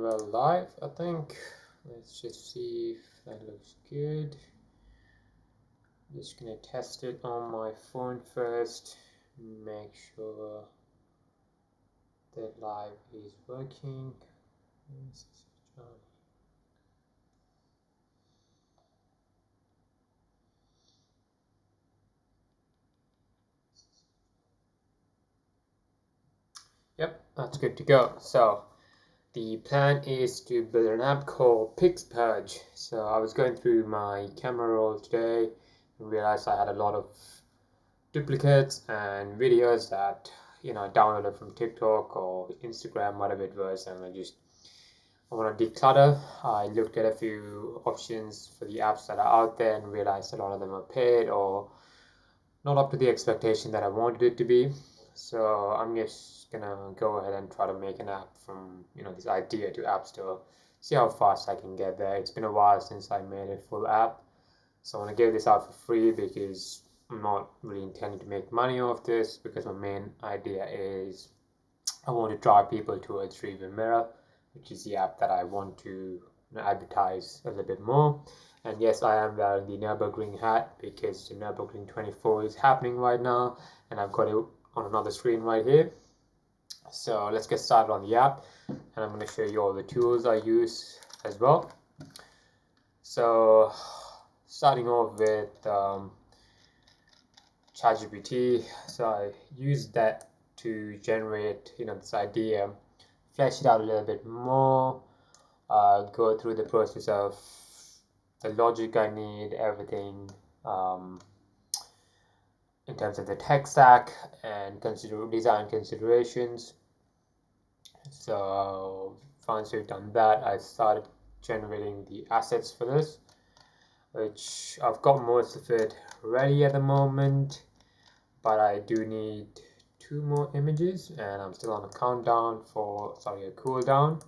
we're live, I think. Let's just see if that looks good. I'm just gonna test it on my phone first, make sure that live is working. Yep, that's good to go. So the plan is to build an app called PixPurge. So I was going through my camera roll today and realized I had a lot of duplicates and videos that I downloaded from TikTok or Instagram, whatever it was, and I want to declutter. I looked at a few options for the apps that are out there and realized a lot of them are paid or not up to the expectation that I wanted it to be. So I'm just gonna go ahead and try to make an app from this idea to App Store, see how fast I can get there. It's been a while since I made a full app, so I want to give this out for free because I'm not really intending to make money off this, because my main idea is I want to drive people towards Rearview Mirror, which is the app that I want to advertise a little bit more. And yes, I am wearing the Nürburgring hat because the Nürburgring 24 is happening right now, and I've got it on another screen right here. So let's get started on the app, and I'm going to show you all the tools I use as well. So starting off with ChatGPT, so I used that to generate this idea, flesh it out a little bit more, go through the process of the logic I need, everything in terms of the tech stack and design considerations. So once we've done that, I started generating the assets for this, which I've got most of it ready at the moment, but I do need 2 more images, and I'm still on a countdown for, a cooldown.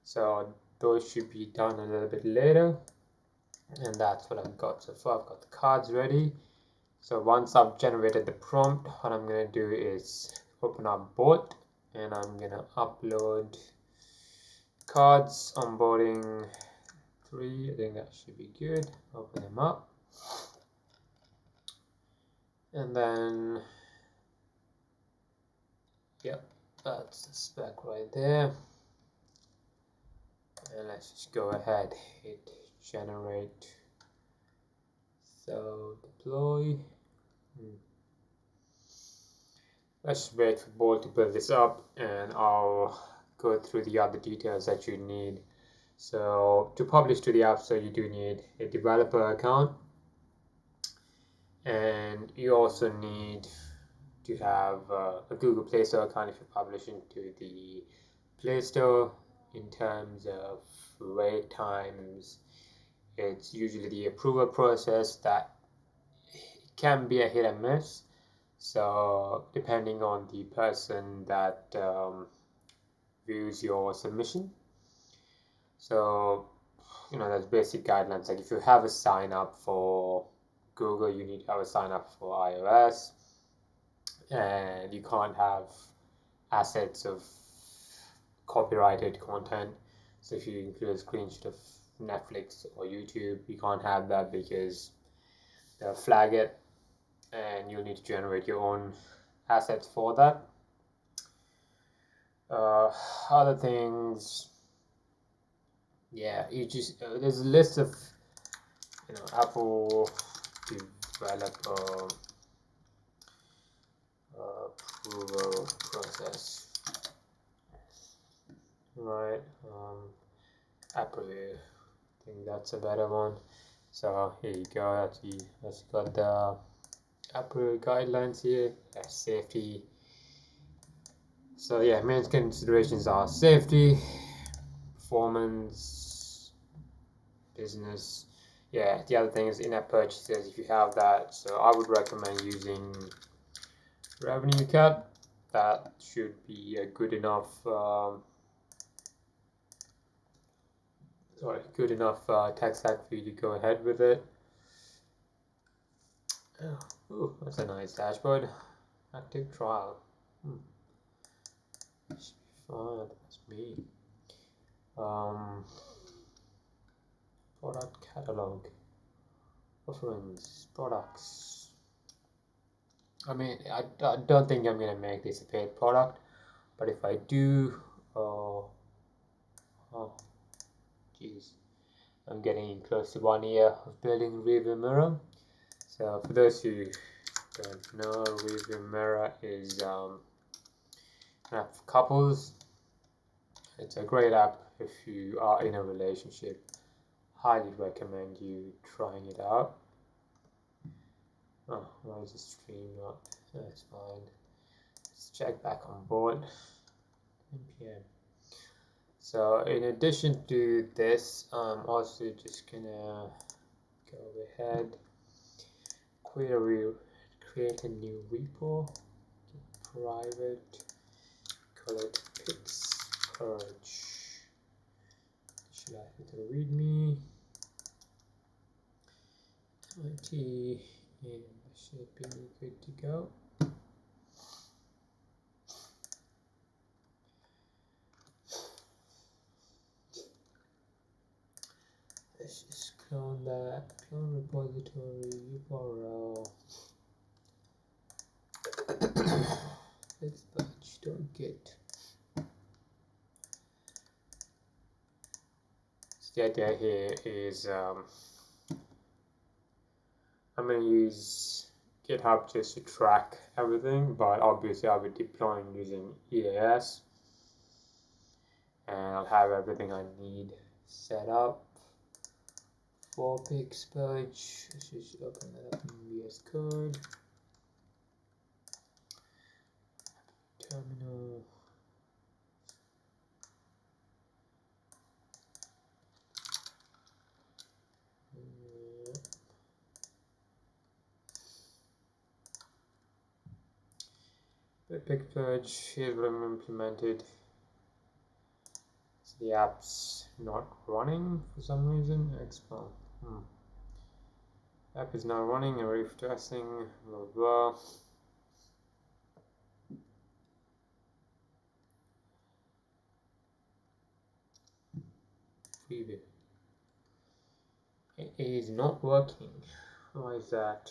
So those should be done a little bit later, and that's what I've got so far. I've got the cards ready. So once I've generated the prompt, what I'm going to do is open up both, and I'm going to upload cards onboarding 3. I think that should be good. Open them up, and then yep, that's the spec right there. And let's just go ahead, hit generate. So deploy. Let's wait for Bolt to build this up, and I'll go through the other details that you need. So to publish to the App Store, you do need a developer account, and you also need to have a Google Play Store account if you're publishing to the Play Store. In terms of wait times, it's usually the approval process that can be a hit and miss. So depending on the person that views your submission. So there's basic guidelines, like if you have a sign up for Google, you need to have a sign up for iOS, and you can't have assets of copyrighted content. So if you include a screenshot of Netflix or YouTube, you can't have that because they'll flag it, and you'll need to generate your own assets for that. Other things, yeah, you just there's a list of Apple developer approval process, right? Apple, I think that's a better one. So here you go. That's got the Apple guidelines here. Safety. So yeah, main considerations are safety, performance, business. Yeah, the other thing is in-app purchases if you have that. So I would recommend using revenue cap. That should be a good enough tech stack for you to go ahead with it. Oh, that's a nice dashboard. Active trial. Should be fine. That's me. Product catalog, offerings, products. I mean, I don't think I'm gonna make this a paid product, but if I do, oh geez, I'm getting close to 1 year of building Review Mirror. So for those who don't know, Review Mirror is an app for couples. It's a great app if you are in a relationship. Highly recommend you trying it out. Oh, why is the stream not? That's fine. Let's check back on board. 10 p.m. So in addition to this, I'm also just gonna go ahead, create a new repo, private, call it PixPurge. Should I hit the readme? IT, and should be good to go. Let's just clone that, clone repository, URL. PixPurge, don't get. So the idea here is I'm going to use GitHub just to track everything, but obviously I'll be deploying using EAS, and I'll have everything I need set up for PixPurge. Let's just open that up in VS Code. Terminal. PixPurge, here's what I'm implemented. So the app's not running for some reason. Expo. App is not running, and refreshing, blah blah. Preview. It is not working. Why is that?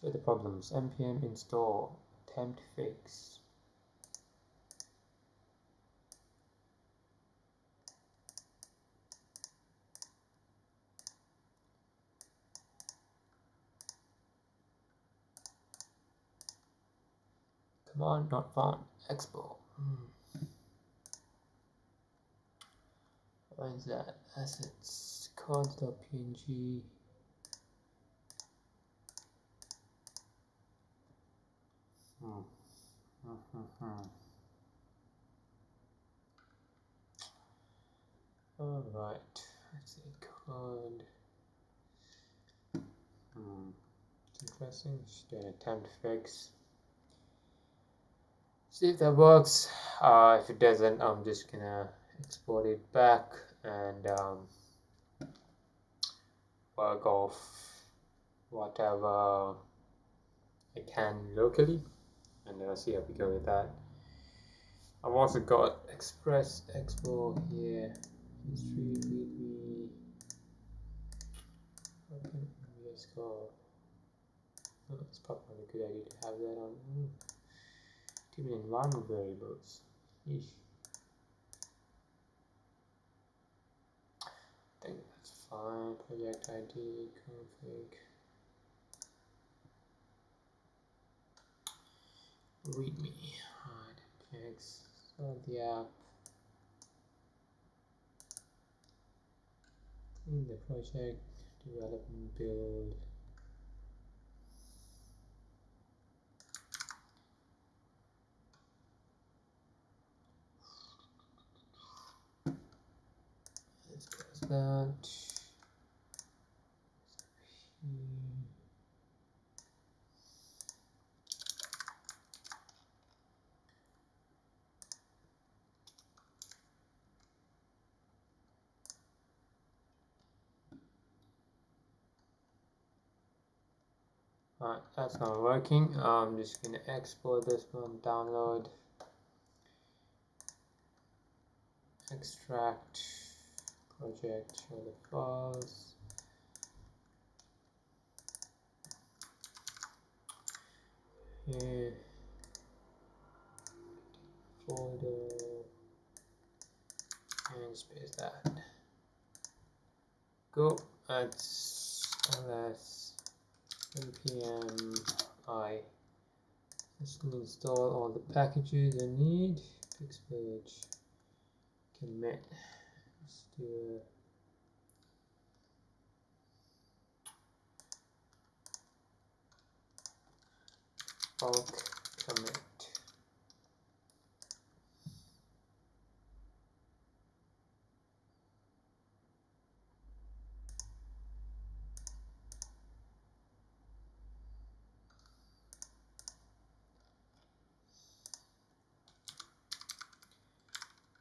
Show the problems. npm install attempt fix. Command not found. Expo. Why is that? Assets cards.png. Alright, let's see, code. It's interesting, just do an attempt fix. See if that works. If it doesn't, I'm just gonna export it back and work off whatever I can locally, and then I'll see how we go with that. I've also got Express Expo here, history, readme, open VS Code. Oh, it's probably a good idea to have that on. Too many environment variables. Eesh. I think that's fine. Project ID, config. Readme. Alright, clicks. Start the app. Clean the project. Development build. Let's close that. Alright, that's not working. I'm just gonna export this one, download, extract project, show the files. Here, folder, and space that. Go at ls npm I. This will install all the packages I need. PixPurge commit. Let's do a bulk commit.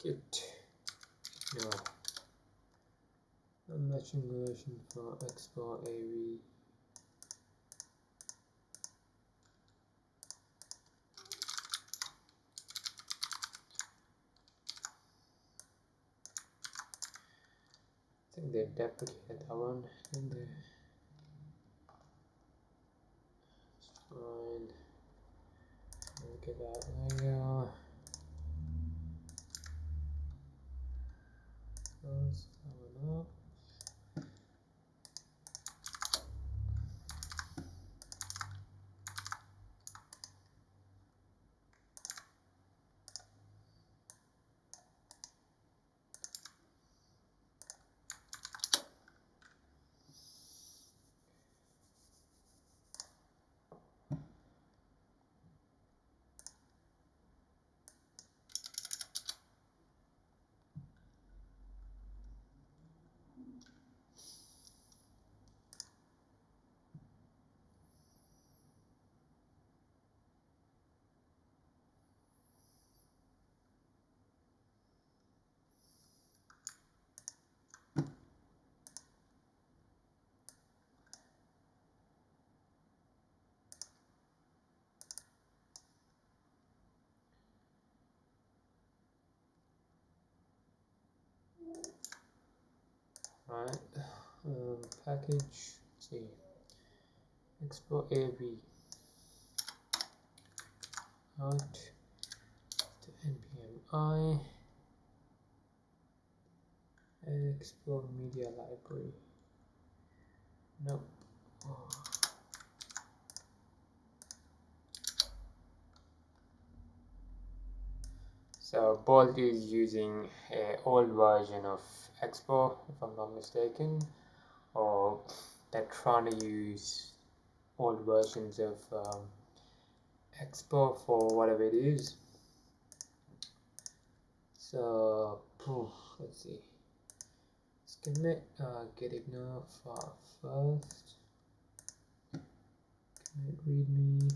Git no. I'm matching version for expo-av. I think they deprecated that one, didn't they? It's fine. Look at that. There you go. Close that one up. Right, package, let's see, expo-av out to npm I expo-media-library. Nope. Oh. So Bolt is using an old version of Expo, if I'm not mistaken, or they're trying to use old versions of Expo for whatever it is. So let's see. Let's commit get ignore file first. Commit readme.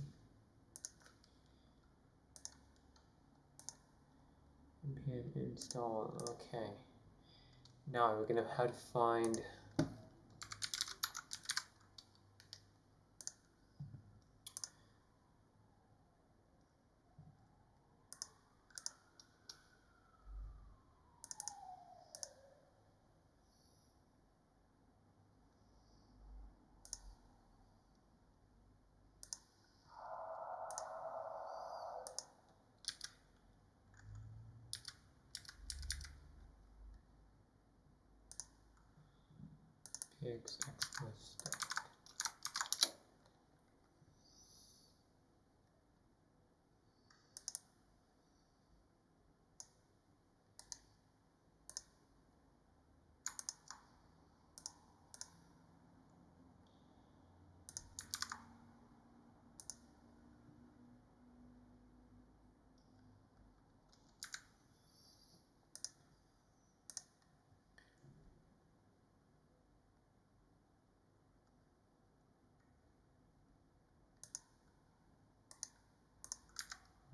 npm install. Okay. Now we're gonna have to find expo start.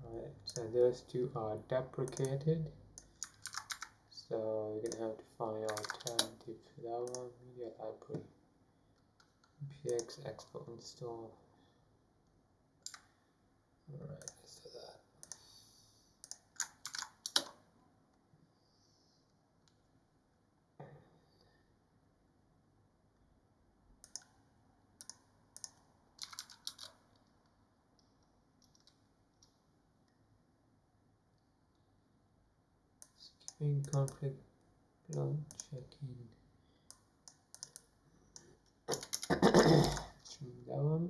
Alright, so those two are deprecated. So we're gonna have to find an alternative for that one. Media library. px expo install. Alright, let's do that. Swing conflict below check-in. Choose that one.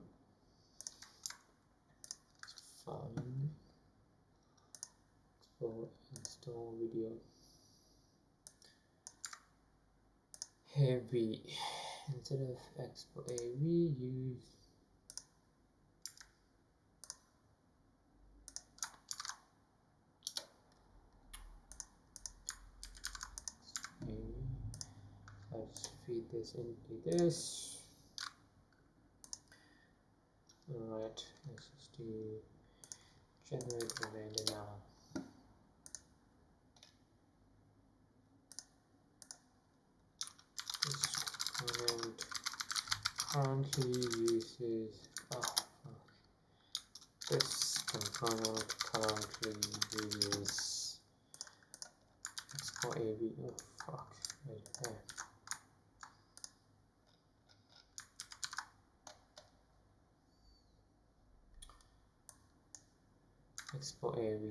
Fine. Expo install video. Heavy. Instead of expo-av, use let's feed this into this. Alright, let's just do generate remainder now. This component currently uses this component currently uses expo-av. Oh fuck, right there. Expo-av.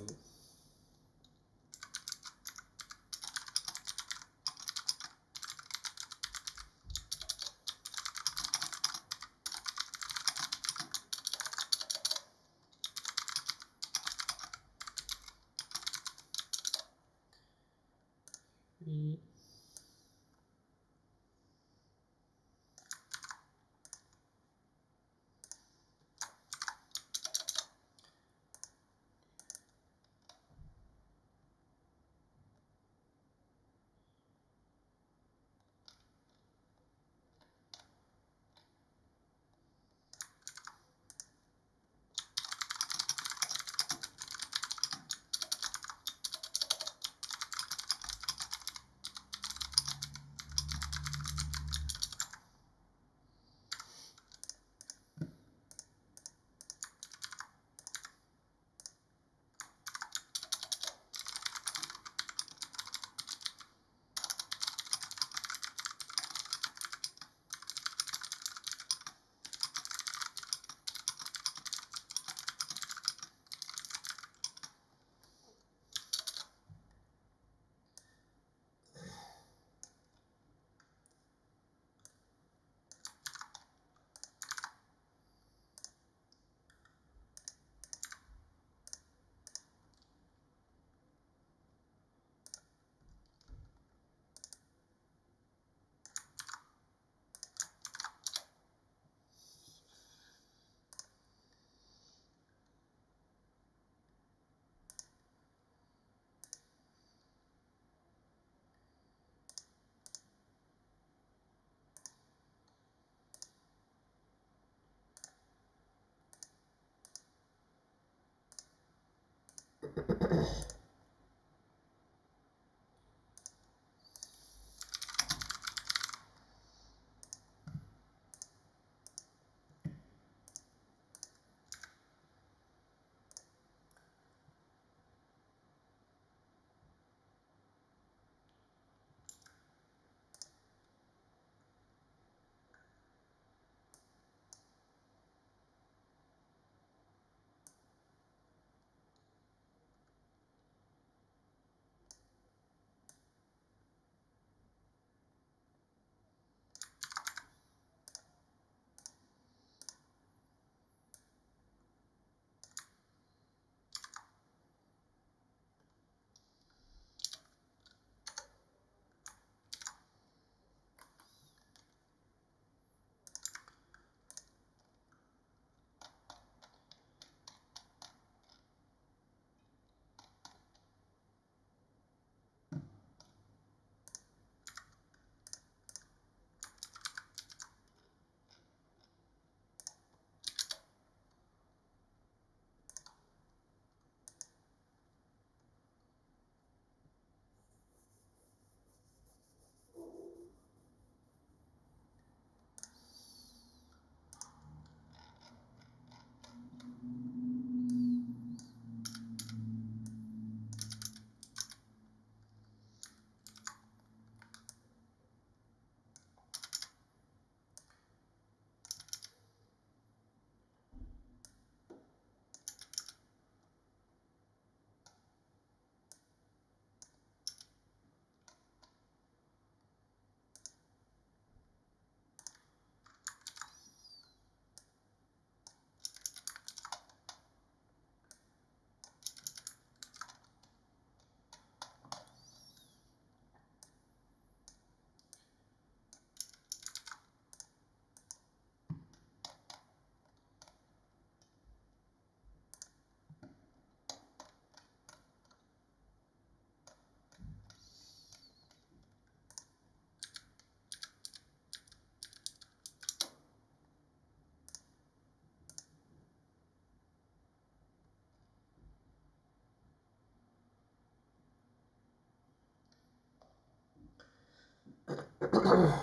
Alright,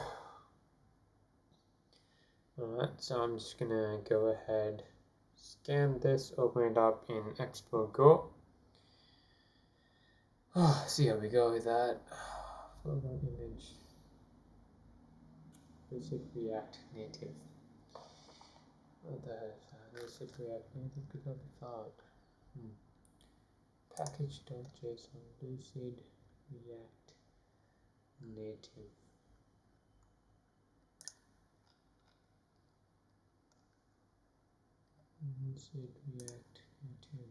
so I'm just gonna go ahead, scan this, open it up in Expo-Go. See how we go with that. Photo image. Basic React Native. What the hell is that? Basic React Native could not be found. Package.json, Lucid React Native. Lucid React Native.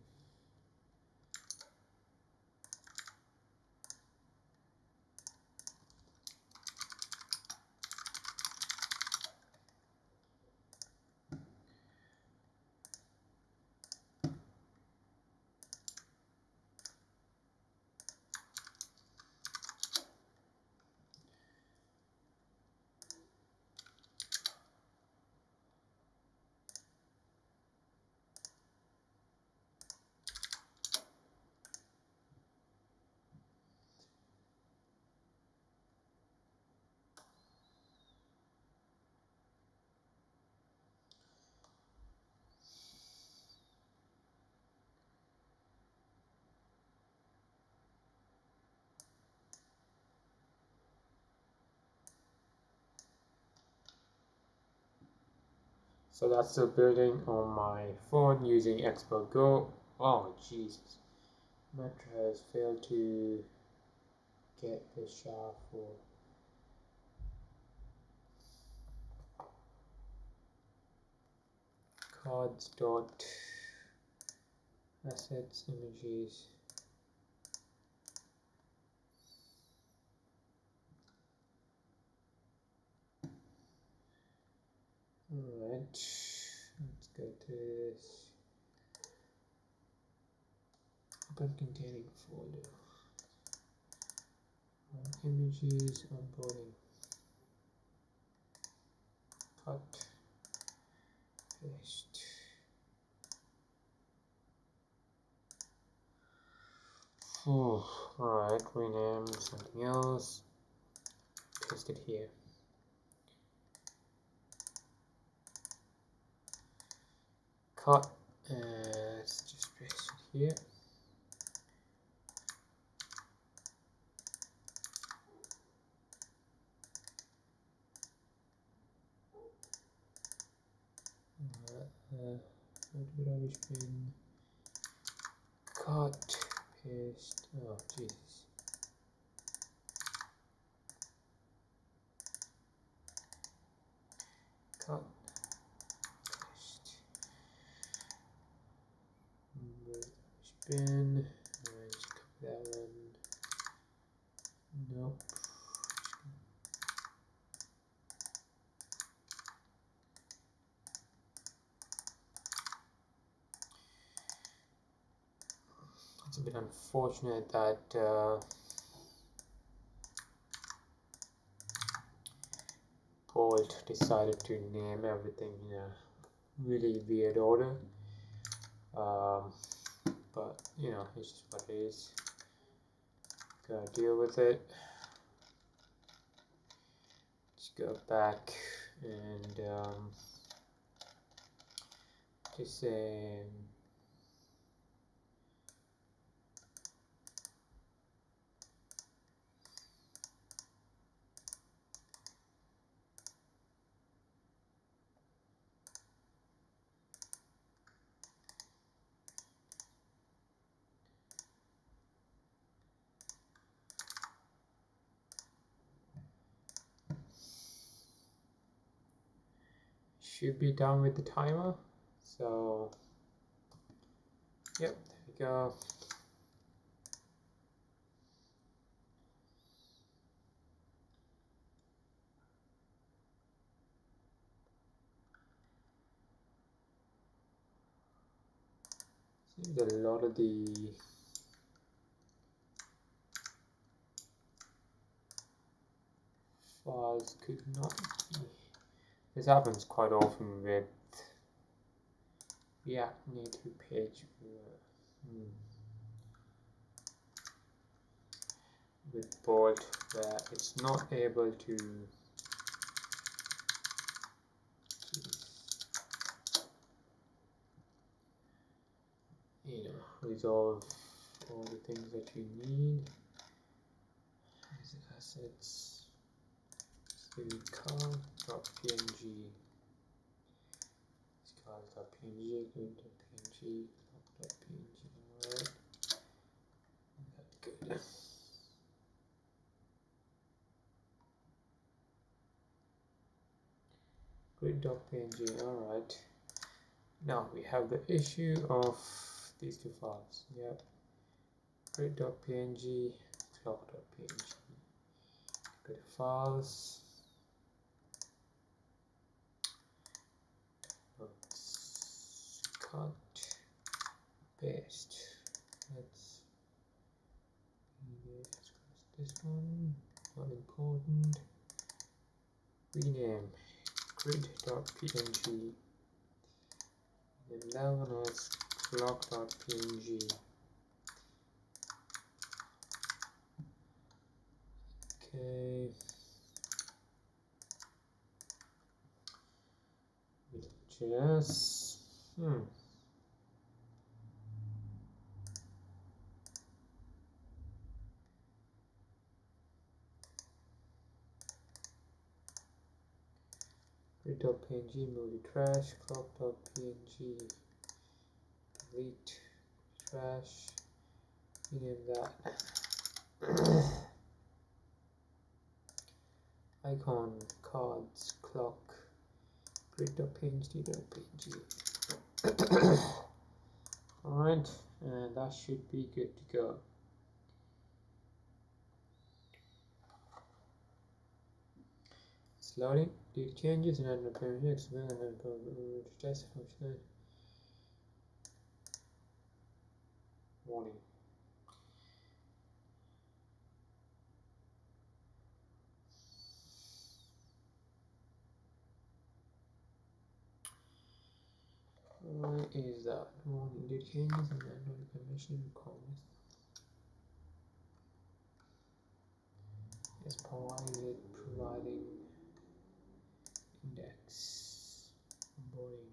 So that's still building on my phone using Expo-Go. Oh Jesus, Metro has failed to get the SHA for cards.assets images. Alright, let's go to this open containing folder. Images, onboarding, cut, paste. Alright, rename something else, paste it here. Cut, let's just paste it here. Rubbish bin, cut, paste, oh Jesus. Cut, paste, rubbish bin, just copy that one, nope. It's a bit unfortunate that Bolt decided to name everything in a really weird order. But you know, it's just what it is. Gotta deal with it. Just go back and just say should be done with the timer. So yep, there we go. Seems a lot of the files could not be. This happens quite often with React Native page with Bolt, where it's not able to resolve all the things that you need. Assets, card.png, card.png, grid.png, log.png. Alright, good. Grid.png. Alright, now we have the issue of these two files. Yep, grid.png, clock.png. Go to files, cut, paste. Let's this one, not important. Rename grid.png, and that one has clock.png. Okay, just grid.png, move to trash, clock.png, delete trash, rename that. Icon, cards, clock, grid.png. Alright, and that should be good to go. It's loading. Do changes and then test function. Warning. What is that? Warning. Do changes and then permission comments. Is providing index onboarding.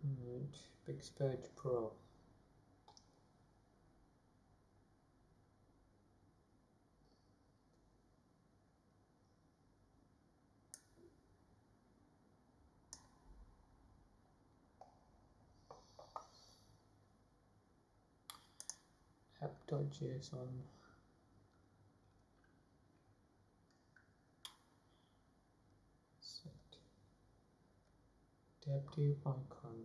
Alright, PixPurge Pro. App.json. Set adaptive icon.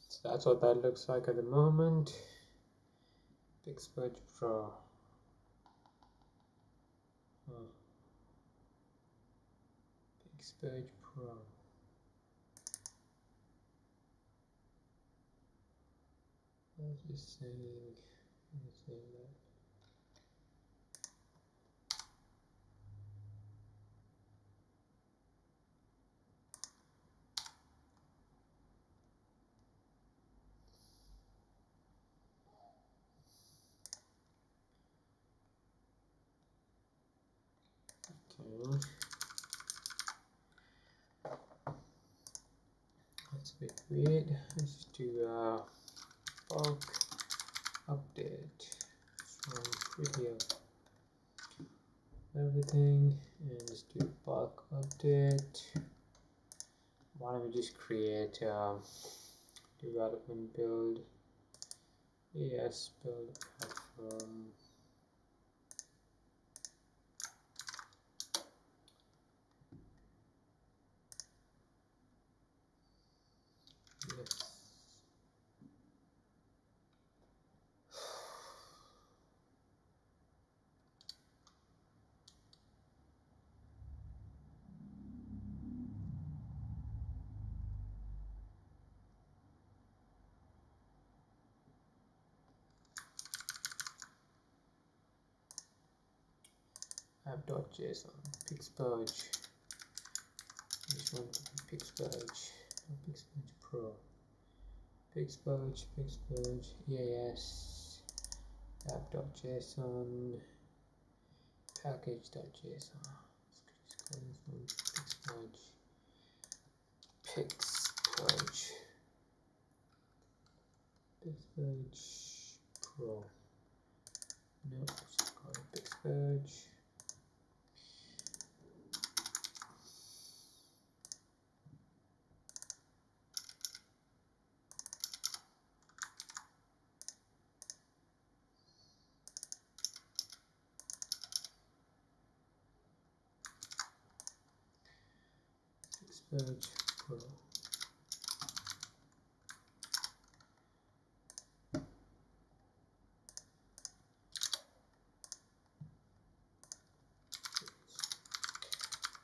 So that's what that looks like at the moment. PixPurge Pro. PixPurge Pro. What's this saying? That. Okay. That's a bit weird. Let's do bulk update from video everything, and just do bulk update. Why don't we just create development build, EAS Build platform. Yes. app.json, PixPurge. This one PixPurge, PixPurge Pro, PixPurge, EAS, app.json, package.json. PixPurge Pro. No, let's just call it PixPurge. PixPurge Pro.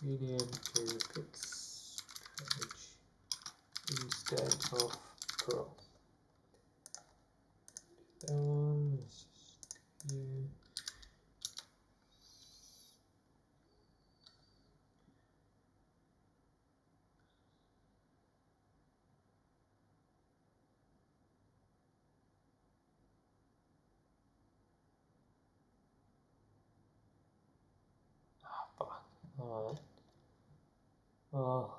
Medium to PixPurge instead of Pro. That one is here. Fuck. Alright. Oh.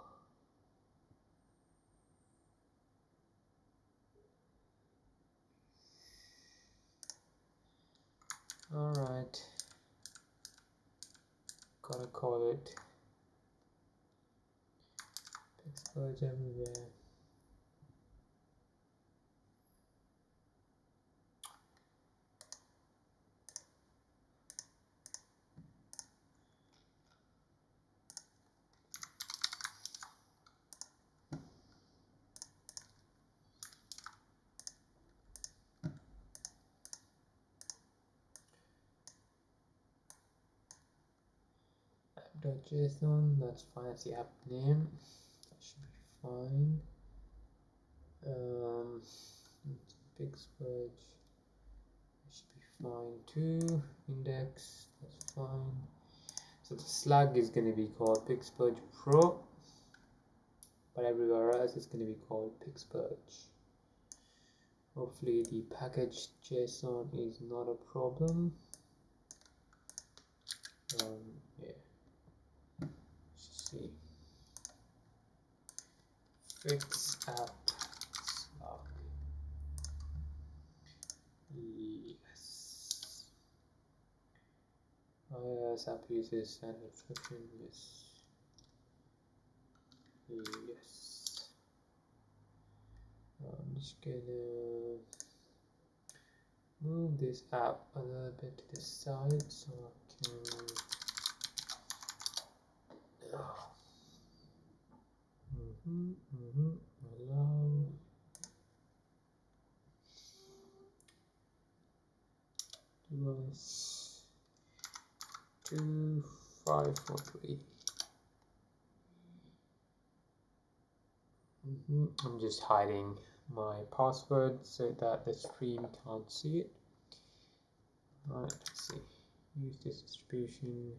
Alright. Gotta call it PixPurge everywhere. App.json, that's fine, that's the app name. That should be fine. PixPurge, that should be fine too. Index, that's fine. So the slug is going to be called PixPurge Pro, but everywhere else it's going to be called PixPurge. Hopefully the package JSON is not a problem. Yeah. Let's see. Fix app slug. Yes. Yes, app uses standard description. Yes. Yes. I'm just gonna move this app a little bit to the side so I can allow device 2543. I'm just hiding my password so that the stream can't see it. Alright, let's see. Use this distribution.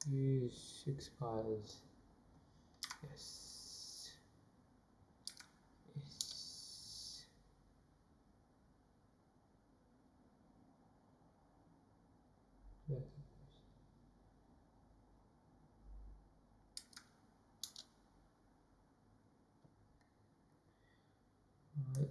Use 6 files. Yes. Yes. Right.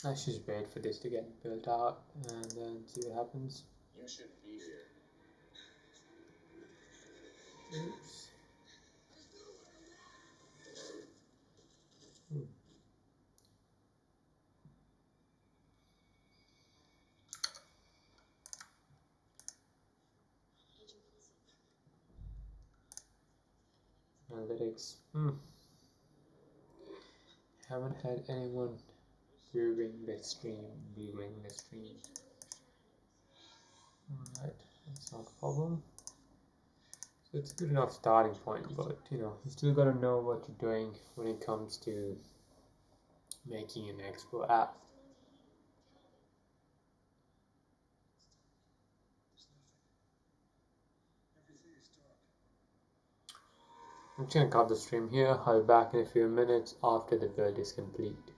I should wait for this to get built out and then see what happens. You should be here. Oops. Analytics. Haven't had anyone viewing the stream. Alright, that's not a problem. So it's a good enough starting point, but you still gotta know what you're doing when it comes to making an expo-av. I'm just gonna cut the stream here. I'll be back in a few minutes after the build is complete.